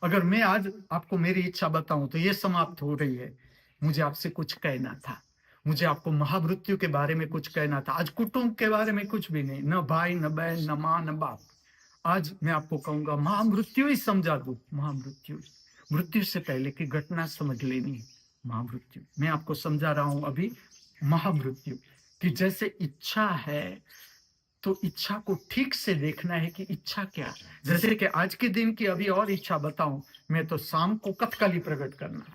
अगर मैं आज आपको मेरी इच्छा बताऊं तो ये समाप्त हो रही है। मुझे आपसे कुछ कहना था। मुझे आपको महामृत्यु के बारे में कुछ कहना था। आज कुटुंब के बारे में कुछ भी नहीं, न भाई न बहन न माँ न बाप। आज मैं आपको कहूंगा महामृत्यु ही समझा दू। महामृत्यु, मृत्यु से पहले की घटना समझ लेनी है। महामृत्यु मैं आपको समझा रहा हूं अभी। महामृत्यु कि जैसे इच्छा है तो इच्छा को ठीक से देखना है कि इच्छा क्या है। जैसे कि आज के दिन की अभी और इच्छा बताऊं, मैं तो शाम को कथकली प्रकट करना,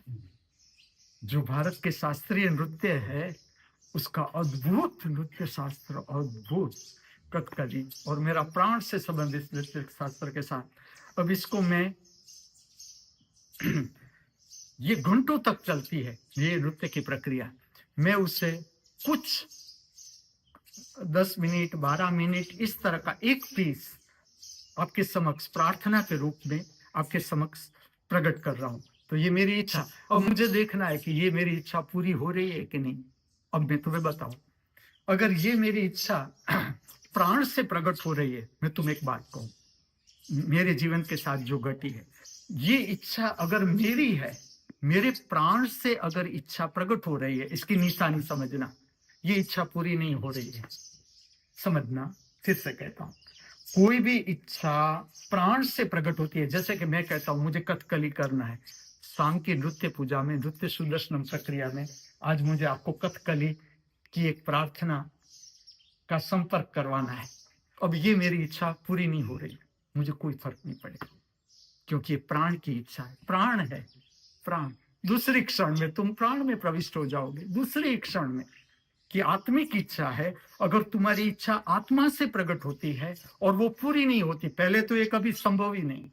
जो भारत के शास्त्रीय नृत्य है उसका अद्भुत नृत्य शास्त्र, अद्भुत कथकली, और मेरा प्राण से संबंधित नृत्य शास्त्र के साथ अब इसको मैं ये घंटों तक चलती है ये नृत्य की प्रक्रिया। मैं उसे कुछ 10 मिनट 12 मिनट इस तरह का एक पीस आपके समक्ष प्रार्थना के रूप में आपके समक्ष प्रकट कर रहा हूं। तो ये मेरी इच्छा, अब मुझे देखना है कि ये मेरी इच्छा पूरी हो रही है कि नहीं। अब मैं तुम्हें बताऊं, अगर ये मेरी इच्छा प्राण से प्रकट हो रही है, मैं तुम्हें एक बात कहूं, मेरे जीवन के साथ जो घटी है, ये इच्छा अगर मेरी है, मेरे प्राण से अगर इच्छा प्रकट हो रही है, इसकी निशानी समझना, ये इच्छा पूरी नहीं हो रही है। समझना, फिर से कहता हूं, कोई भी इच्छा प्राण से प्रकट होती है। जैसे कि मैं कहता हूं मुझे कथकली करना है, शाम की नृत्य पूजा में, नृत्य सुदर्शनम प्रक्रिया में आज मुझे आपको कथकली की एक प्रार्थना का संपर्क करवाना है। अब ये मेरी इच्छा पूरी नहीं हो रही, मुझे कोई फर्क नहीं पड़ेगा, क्योंकि ये प्राण की इच्छा है। प्राण है, प्राण दूसरे क्षण में तुम प्राण में प्रविष्ट हो जाओगे, दूसरे क्षण में। कि आत्मिक इच्छा है, अगर तुम्हारी इच्छा आत्मा से प्रकट होती है और वो पूरी नहीं होती, पहले तो ये कभी संभव ही नहीं।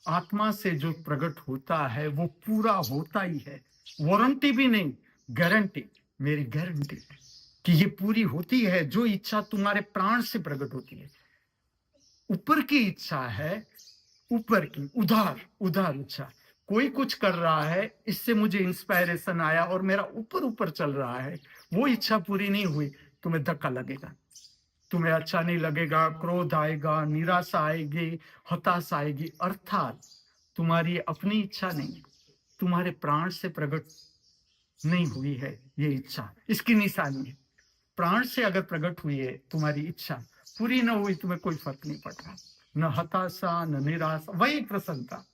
आत्मा से जो प्रकट होता है वो पूरा होता ही है, वारंटी भी नहीं, गारंटी, मेरी गारंटी कि ये पूरी होती है। जो इच्छा तुम्हारे प्राण से प्रकट होती है, ऊपर की इच्छा है, ऊपर की उधार उधार इच्छा। कोई कुछ कर रहा है, इससे मुझे इंस्पायरेशन आया और मेरा ऊपर ऊपर चल रहा है, वो इच्छा पूरी नहीं हुई, तुम्हें धक्का लगेगा, तुम्हें अच्छा नहीं लगेगा, क्रोध आएगा, निराशा आएगी, हताशा आएगी। अर्थात तुम्हारी अपनी इच्छा नहीं, तुम्हारे प्राण से प्रकट नहीं हुई है ये इच्छा, इसकी निशानी है। प्राण से अगर प्रकट हुई है तुम्हारी इच्छा, पूरी न हुई, तुम्हें कोई फर्क नहीं पड़ रहा, न हताशा न निराशा, वही प्रसन्नता।